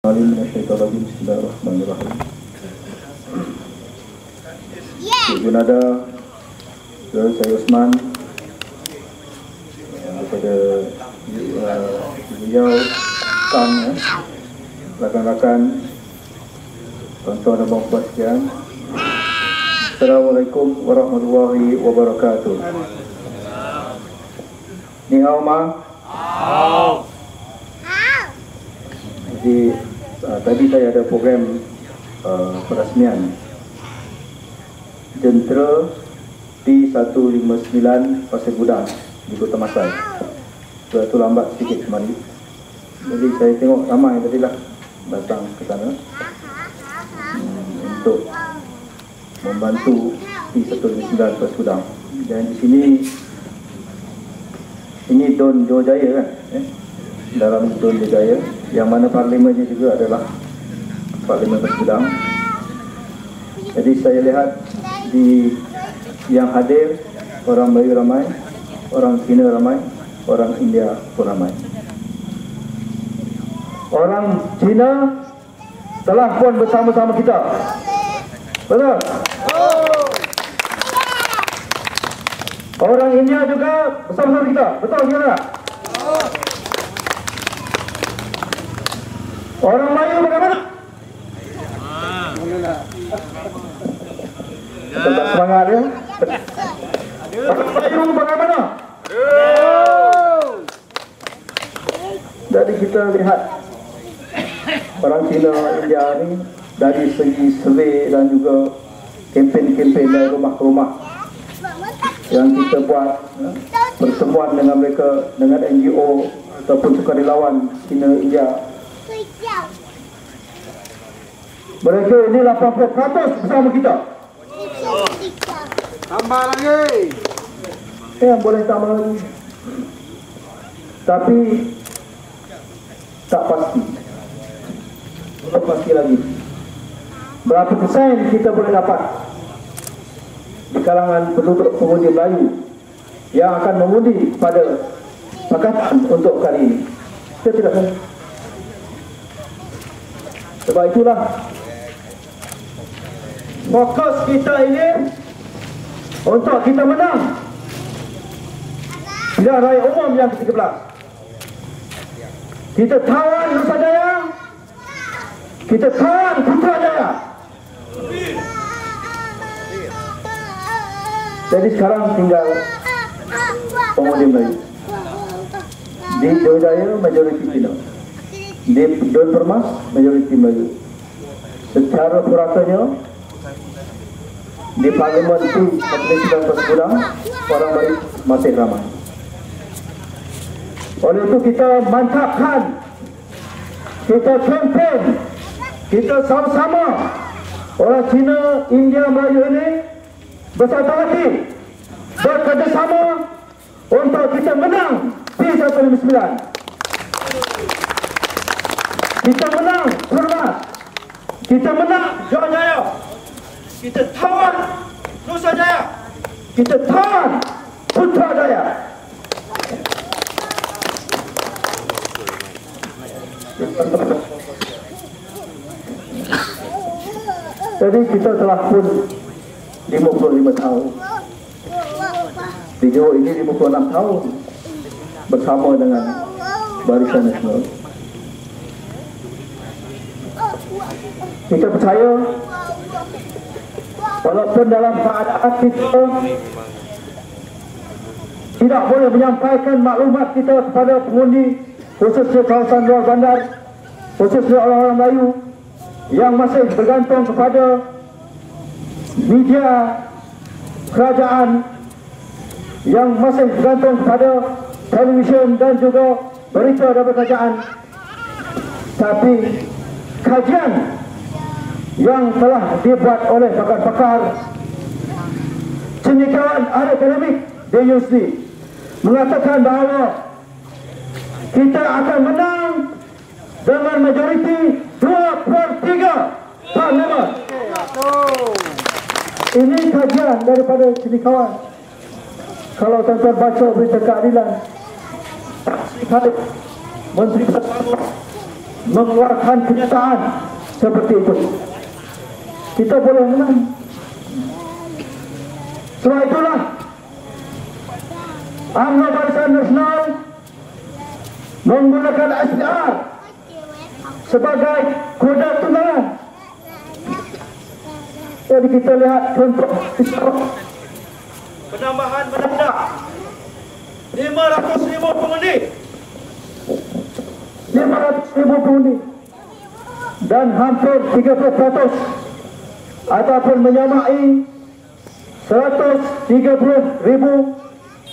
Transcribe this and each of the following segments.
alim minasyaitonir rajim. Bismillahirrahmanirrahim. Ibu Nada, saya Usman daripada beliau Kang, rakan-rakan, tuan-tuan dan puan-puan sekalian. Assalamualaikum warahmatullahi wabarakatuh. Ni hao ma. Jadi tadi saya ada program perasmian jentera T159 Pasir Gudang di Kota Masai. Itu lambat sedikit kemarin. Jadi saya tengok ramai tadilah datang ke sana untuk membantu T159 Pasir Gudang. Dan di sini ini Don Johor Jaya kan? Dalam Don Johor Jaya, yang mana parlimennya juga adalah Parlimen Pasir Gudang. Jadi saya lihat di yang hadir orang Melayu ramai, orang Cina ramai, orang India pun ramai. Orang Cina telah pun bersama-sama kita. Betul? Orang India juga bersama-sama kita. Betul ke tak? Orang Melayu bagaimana? Tetap semangat ya. Orang Melayu bagaimana? Jadi kita lihat orang Cina, India ni dari segi survei dan juga kempen-kempen dari rumah ke rumah yang kita buat, pertemuan dengan mereka, dengan NGO ataupun sukarelawan Cina, India. Mereka ini 80% bersama kita. Tambah lagi. Boleh tambah lagi. Tapi tak pasti. Tak pasti lagi. Berapa persen kita boleh dapat di kalangan penduduk pengundi Melayu yang akan mengundi pada Pakatan untuk kali ini? Kita tidak tahu. Sebab itulah fokus kita ini untuk kita menang pilihan raya umum yang ke-13. Kita tawan Nusajaya, kita tawan Putrajaya. Jadi sekarang tinggal pengundi Melayu. Di Johor Jaya majoriti Cina, di Don Permas majoriti Melayu. Secara puratanya di Parlimen itu Presiden Pasir Gudang orang Melayu masih ramai. Oleh itu kita mantapkan, kita kempen, kita sama-sama orang Cina, India, Melayu ini bersatu hati, bekerjasama untuk kita menang T159. Kita menang Permas, kita menang Johor Jaya, kita tawan Nusajaya, kita tawan Putrajaya. Jadi kita telah pun 55 tahun. Di Johor ini 56 tahun bersama dengan Barisan Nasional. Kita percaya walaupun dalam keadaan kita tidak boleh menyampaikan maklumat kita kepada pengundi, khususnya kawasan luar bandar, khususnya orang-orang Melayu yang masih bergantung kepada media kerajaan, yang masih bergantung kepada televisyen dan juga berita dari kerajaan. Tapi kajian yang telah dibuat oleh pakar-pakar cendekiawan akademik di USD mengatakan bahawa kita akan menang dengan majoriti 2/3 parlimen. Ini kajian daripada cendekiawan. Kalau tuan-tuan baca berita keadilan, Menteri Pertahanan mengeluarkan kenyataan seperti itu, kita boleh menang. Sebab itulah UMNO Barisan Nasional menggunakan SPR sebagai koda tunggangan. Jadi kita lihat contoh penambahan menanda 500,000 pengundi, 500,000 pengundi, dan hampir 30% ataupun menyamai 130,000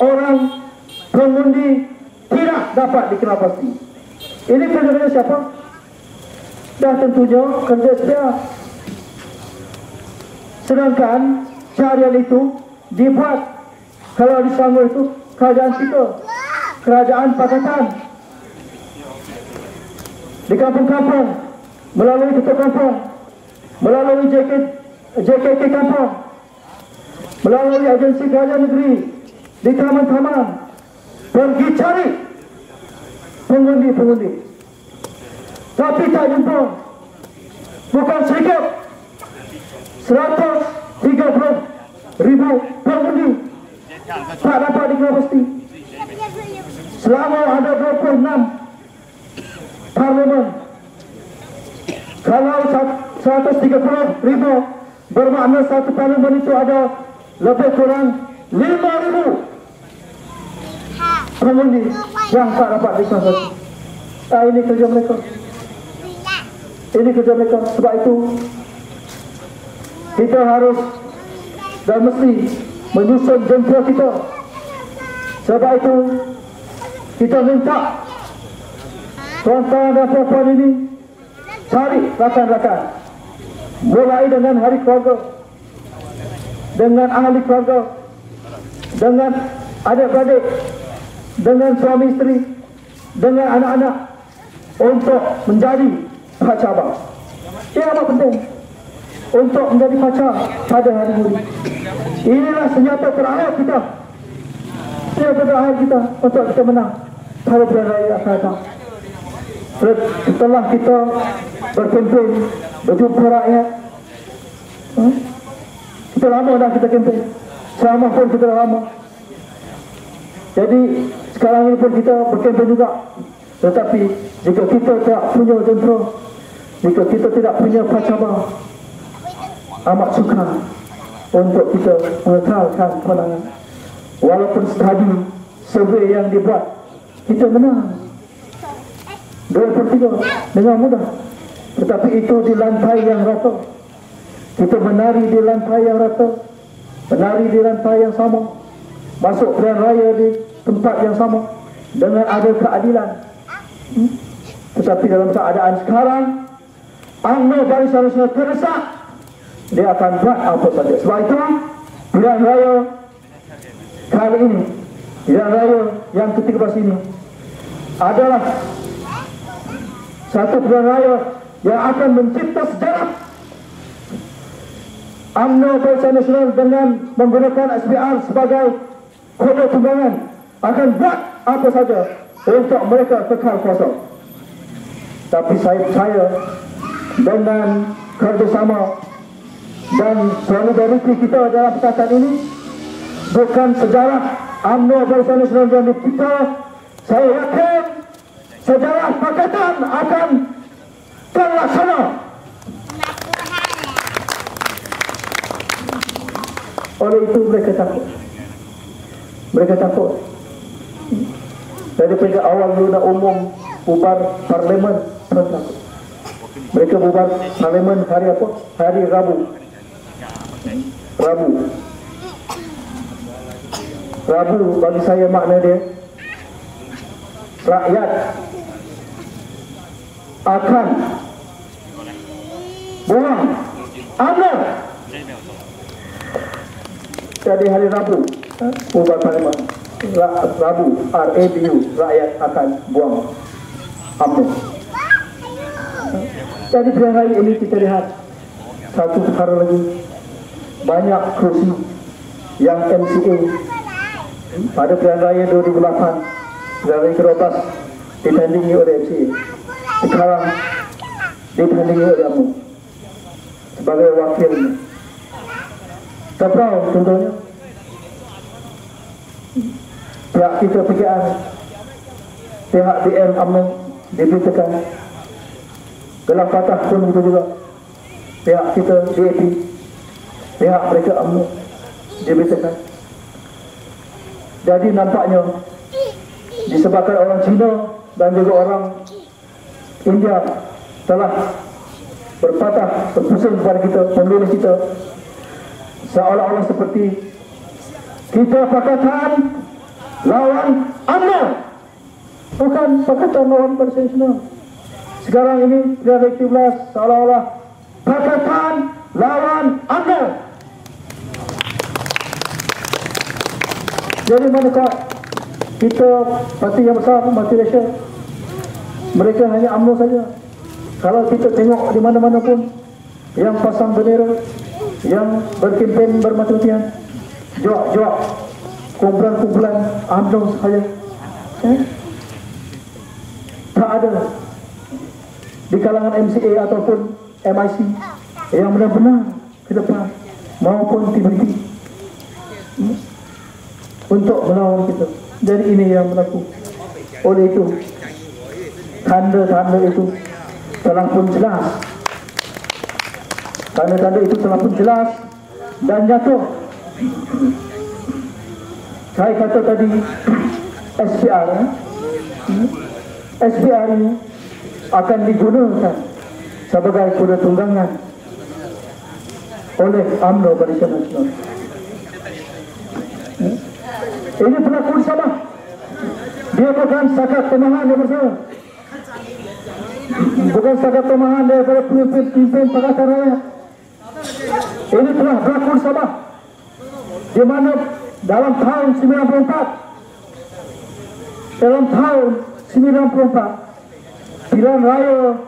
orang pengundi tidak dapat dikenal pasti. Ini kerja siapa? Dah tentunya kerja SPR. Sedangkan syariat itu dibuat, kalau di Selangor itu kerajaan kita, kerajaan pakatan. Di kampung-kampung, melalui ketua kampung, melalui JKT kampung, melalui agensi kerajaan negeri, di taman-taman, pergi cari pengundi-pengundi. Tapi tak jumpa. Bukan sedikit, 130,000 pengundi tak dapat dikenal pasti. Selama ada 26 parlimen, kalau 130,000 bermakna satu parlimen itu ada lebih kurang 5,000 pengundi yang tak dapat dikenal pasti. Ini kerja mereka. Ini kerja mereka. Sebab itu kita harus dan mesti menyusun jemput kita. Sebab itu kita minta tuan-tuan dan puan-puan ini cari rakan-rakan, mulai dengan hari keluarga, dengan ahli keluarga, dengan adik-beradik, dengan suami isteri, dengan anak-anak, untuk menjadi pacar. Ini amat penting untuk menjadi pacar pada hari ini. Inilah senjata terakhir kita, senjata terakhir kita untuk kita menang pada bulan raya akan datang. Setelah kita berkempen, berjumpa rakyat, kita lama dah kita kempen, selama pun kita dah lama. Jadi sekarang ini pun kita berkempen juga. Tetapi jika kita tak punya jentera, jika kita tidak punya pacabar, amat sukar untuk kita mengekalkan kemenangan. Walaupun tadi survei yang dibuat, kita menang 2/3 dengan mudah. Tetapi itu di lantai yang rata. Kita menari di lantai yang rata, menari di lantai yang sama, masuk pilihan raya di tempat yang sama, dengan ada keadilan. Tetapi dalam keadaan sekarang, UMNO Barisan Nasional terdesak. Dia akan buat apa saja. Sebab itu pilihan raya kali ini, pilihan raya yang ke-13 ini adalah satu pilihan raya yang akan mencipta sejarah. UMNO Barisan Nasional dengan menggunakan SPR sebagai koda tunggangan akan buat apa saja untuk mereka kekal kuasa. Tapi saya percaya dengan kerjasama dan solidariti kita dalam perkatan ini, bukan sejarah UMNO Barisan Nasional yang dipita, saya yakin sejarah pakatan akan terlaksana. Oleh itu mereka takut. Mereka takut. Dari pada awal Luna Umum bubar parlimen, mereka takut. Mereka bubar parlimen hari apa? Hari Rabu. Rabu bagi saya makna dia, rakyat akan buang UMNO. Jadi hari Rabu bubar parlimen. Rabu, RABU, rakyat akan buang UMNO. Jadi pilihan raya ini kita lihat satu perkara lagi, banyak kerusi yang MCA pada pilihan raya 2008, pilihan raya ke-12 ditandingi oleh MCA. sekarang ditandingi oleh kamu sebagai wakilnya. Seberapa contohnya pihak kita PKR, pihak DM UMNO diberitakan, gelang patah pun begitu juga, pihak kita DAP, pihak mereka UMNO diberitakan. Jadi nampaknya disebabkan orang Cina dan juga orang India telah berpatah berpusing kepada kita, pemilih kita, seolah-olah seperti kita pakatan lawan UMNO, bukan pakatan lawan Barisan Nasional. Sekarang ini Pilihan 17 seolah-olah pakatan lawan UMNO. Jadi manakah kita parti yang besar, multiracial, mereka hanya UMNO saja. Kalau kita tengok di mana-mana pun yang pasang bendera, yang berkempen bermati-matian, jawab kumpulan-kumpulan UMNO saja. Tak ada di kalangan MCA ataupun MIC yang benar-benar ke depan maupun tiba-tiba untuk melawan kita. Jadi ini yang berlaku. Oleh itu, tanda-tanda itu telah pun jelas. Tanda-tanda itu telah pun jelas dan jatuh. Saya kata tadi SPR ini akan digunakan sebagai kuda tunggangan oleh UMNO Barisan Nasional. Ini berlaku di Sabah. Dia bukan setakat pemahaman yang bersama, bukan setakat pemahaman daripada pemimpin Pakatan Rakyat. Ini telah berlaku di Sabah, di mana dalam tahun 94 pilihan raya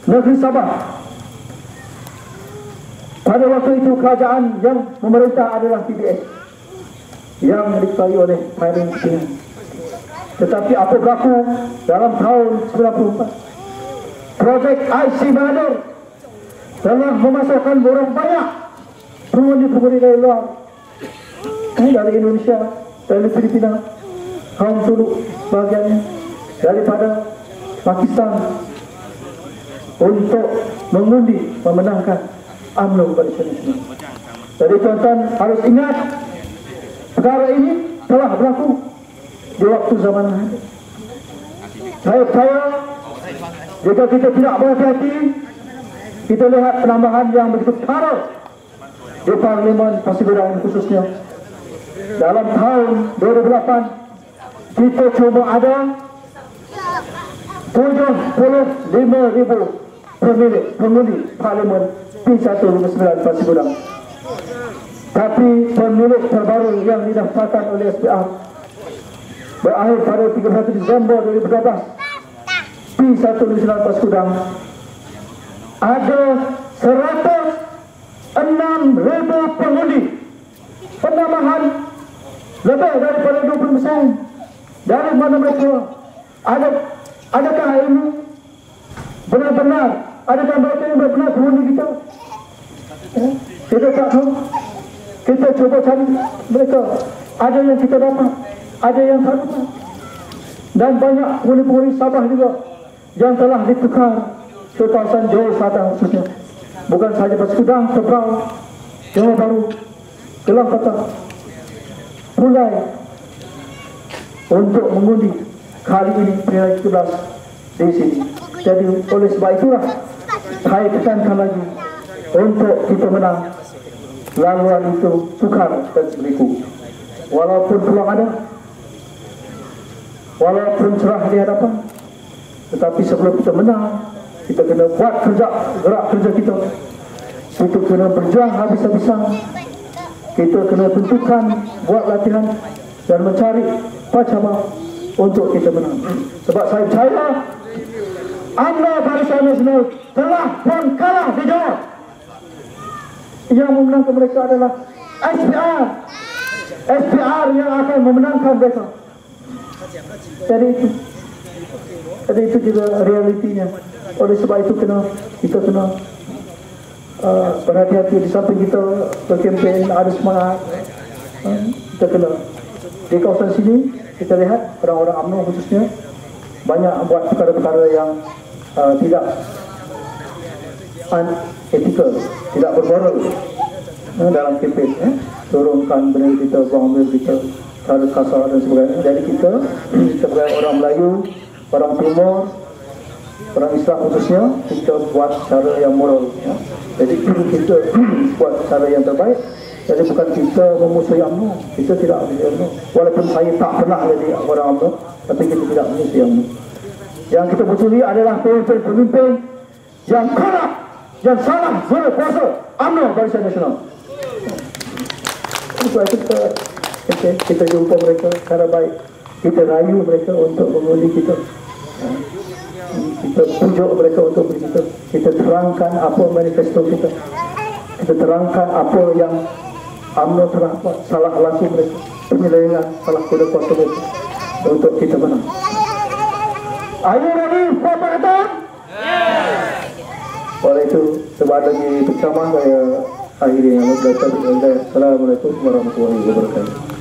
negeri Sabah, pada waktu itu kerajaan yang memerintah adalah PBS yang diketuai oleh Pairing Singh. Tetapi apa berlaku dalam tahun 94? Projek IC Bahadur telah memasukkan orang banyak pengundi-pengundi dari luar, dari Indonesia, dari Filipina, kaum Suluk bahagiannya, daripada Pakistan, untuk mengundi memenangkan UMNO Barisan Nasional. Jadi tuan-tuan harus ingat, perkara ini telah berlaku di waktu zaman ini. Saya percaya jika kita tidak berhati-hati, kita lihat penambahan yang begitu besar di Parlimen Pasir Gudang khususnya. Dalam tahun 2008 kita cuma ada 75,000 pengundi Parlimen P159 Pasir Gudang. Tapi pemilik terbaru yang didaftarkan oleh SPR berakhir pada 31 Disember 2012, P159 Pasir Gudang ada 106,000 pengundi, penambahan lebih daripada 20%. Dari mana mereka? Adakah ini benar-benar? Adakah mereka yang benar-benar pengundi kita? Kita tak tahu. Kita cuba cari mereka. Ada yang kita dapat, ada yang tak dapat. Dan banyak pengundi-pengundi Sabah juga yang telah ditukar ke kawasan Johor Selatan khususnya. Bukan sahaja Pasir Gudang, Tebrau, Johor Bahru, Kelang Patah, mulai untuk mengundi kali ini pilihan 17 di sini. Jadi oleh sebab itulah saya tekankan lagi untuk kita menang. Laluan itu tukar dan seberiku. Walaupun peluang ada, walaupun cerah di hadapan, tetapi sebelum kita menang, kita kena buat gerak kerja kita. Kita kena berjuang habis-habisan. Kita kena tentukan, buat latihan dan mencari cara untuk kita menang. Sebab saya percaya UMNO Barisan Nasional telah pun kalah di Johor. Yang memenangkan mereka adalah SPR yang akan memenangkan mereka. Jadi itu Jadi itu juga realitinya. Oleh sebab itu kita kena berhati-hati. Di samping kita berkempen, ada semangat, kita kena di kawasan sini kita lihat orang-orang UMNO khususnya banyak buat perkara-perkara yang tidak unethical, tidak bermoral dalam kempen, turunkan bendera kita, buang bendera kita, cara kasar dan sebagainya. Jadi kita sebagai orang Melayu, orang Timur, orang Islam khususnya, kita buat cara yang moral, ya. Jadi kita buat cara yang terbaik. Jadi bukan kita memusuhi UMNO, kita tidak memusuhi UMNO. Walaupun saya tak pernah jadi orang UMNO, tapi kita tidak memusuhi UMNO. Yang kita musuhi adalah pemimpin yang kalah, yang salah, zero kuasa UMNO Barisan Nasional. Sebab kita jumpa mereka secara baik, kita rayu mereka untuk mengundi kita. Kita pujuk mereka untuk berkita. Kita terangkan apa manifesto kita. Kita terangkan apa yang UMNO telah buat, salah laku mereka, penyelewengan, salah kuda kuasa mereka, untuk kita menang. Are you ready for marathon? Oleh itu, sebab lagi bersama saya akhiri yang berkata. Assalamualaikum warahmatullahi wabarakatuh.